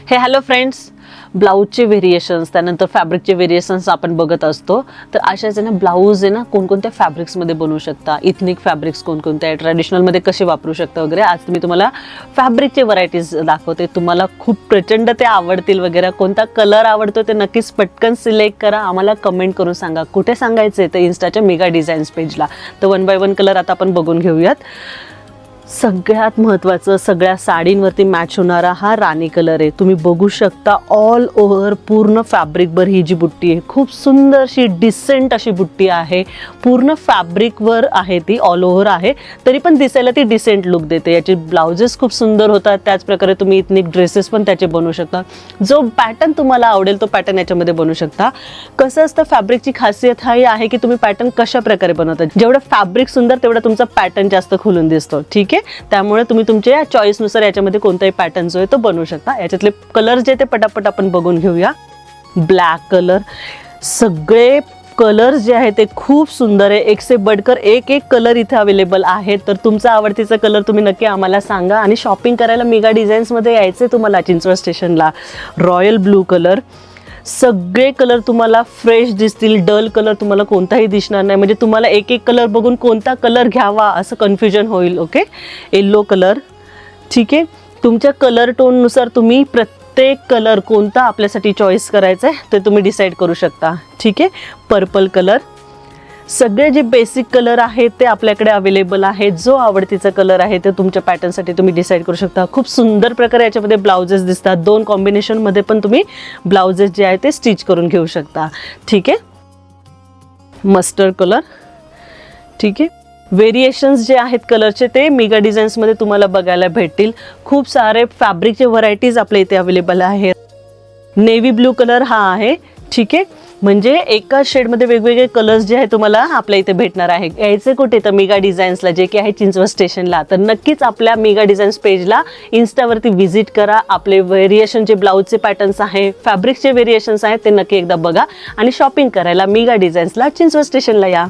हे hello friends, ब्लाऊजचे variations त्यानंतर फॅब्रिकचे variations आपण बघत असतो. तर अशाच आहे ना ब्लाऊज आहे ना कोणकोणत्या फॅब्रिक्समध्ये बनवू शकता, इथनिक फॅब्रिक्स कोणकोणत्या आहे, ट्रॅडिशनलमध्ये कसे वापरू शकता वगैरे. आज मी तुम्हाला फॅब्रिकचे व्हरायटीज दाखवते. तुम्हाला खूप प्रचंड ते आवडतील वगैरे. कोणता कलर आवडतो ते नक्कीच पटकन सिलेक्ट करा, आम्हाला कमेंट करून सांगा. कुठे सांगायचं आहे तर इन्स्टाच्या मेगा डिझाईन्स पेजला. तर 1 बाय 1 कलर आता आपण बघून घेऊयात. सगळ्यात महत्त्वाचं, सगळ्या साडींवरती मॅच होणारा हा राणी कलर आहे. तुम्ही बघू शकता ऑल ओव्हर पूर्ण फॅब्रिकवर ही जी बुट्टी आहे, खूप सुंदरशी डिसेंट अशी बुट्टी आहे. पूर्ण फॅब्रिकवर आहे, ती ऑल ओव्हर आहे, तरी पण दिसायला ती डिसेंट लुक देते. याचे ब्लाउजेस खूप सुंदर होतात. त्याचप्रकारे तुम्ही इथनिक ड्रेसेस पण त्याचे बनवू शकता. जो पॅटर्न तुम्हाला आवडेल तो पॅटर्न याच्यामध्ये बनवू शकता. कसं असतं, फॅब्रिकची खासियत ही आहे की तुम्ही पॅटर्न कशा प्रकारे बनवता. जेवढं फॅब्रिक सुंदर तेवढा तुमचा पॅटर्न जास्त खुलून दिसतो. ठीक आहे, त्यामुळे तुम्ही तुमच्या चॉईसनुसार याच्यामध्ये कोणताही पॅटर्न जो आहे तो बनवू शकता. याच्यातले कलर जे ते पटापट आपण बघून घेऊया. ब्लॅक कलर, सगळे कलर जे आहे ते खूप सुंदर आहे. एक से बढ़कर एक कलर इथे अवेलेबल आहे. तर तुमचा आवडतीचा कलर तुम्ही नक्की आम्हाला सांगा. आणि शॉपिंग करायला मेगा डिझाईन्समध्ये यायचं तुम्हाला चिंचवड स्टेशनला. रॉयल ब्लू कलर, सगळे कलर तुम्हाला फ्रेश दिसतील. डल कलर तुम्हाला कोणताही दिसणार नाही. म्हणजे तुम्हाला एक कलर बघून कोणता कलर घ्यावा असं कन्फ्युजन होईल. Okay, yellow colour. ठीक आहे, तुमच्या कलर टोननुसार तुम्ही प्रत्येक कलर कोणता आपल्यासाठी चॉईस करायचा आहे ते तुम्ही डिसाईड करू शकता. ठीक आहे, पर्पल कलर. सगळे जे बेसिक कलर आहेत ते आपल्याकडे अवेलेबल आहेत. जो आवडतीचा कलर आहे ते तुमच्या पॅटर्नसाठी तुम्ही डिसाईड करू शकता. खूप सुंदर प्रकारे याच्यामध्ये ब्लाउजेस दिसतात. 2 कॉम्बिनेशनमध्ये पण तुम्ही ब्लाउजेस जे आहे ते स्टिच करून घेऊ शकता. ठीक आहे, मस्टर्ड कलर. ठीक आहे, व्हेरिएशन्स जे आहेत कलरचे ते मेगा डिझाईन्समध्ये तुम्हाला बघायला भेटतील. खूप सारे फॅब्रिकचे व्हरायटीज आपल्या इथे अवेलेबल आहेत. नेव्ही ब्लू कलर हा आहे. ठीक आहे, म्हणजे एका शेडमध्ये वेगवेगळे कलर्स जे आहे तुम्हाला आपल्या इथे भेटणार आहे. यायचे कुठे तर मेगा डिझाईन्सला, जे की आहे चिंचवड स्टेशनला. तर नक्कीच आपल्या मेगा डिझाईन्स पेजला इन्स्टावरती व्हिजिट करा. आपले व्हेरिएशन जे ब्लाऊजचे पॅटर्न्स आहे, फॅब्रिकचे व्हेरिएशन्स आहेत ते नक्की एकदा बघा. आणि शॉपिंग करायला मेगा डिझाईन्सला चिंचवड स्टेशनला या.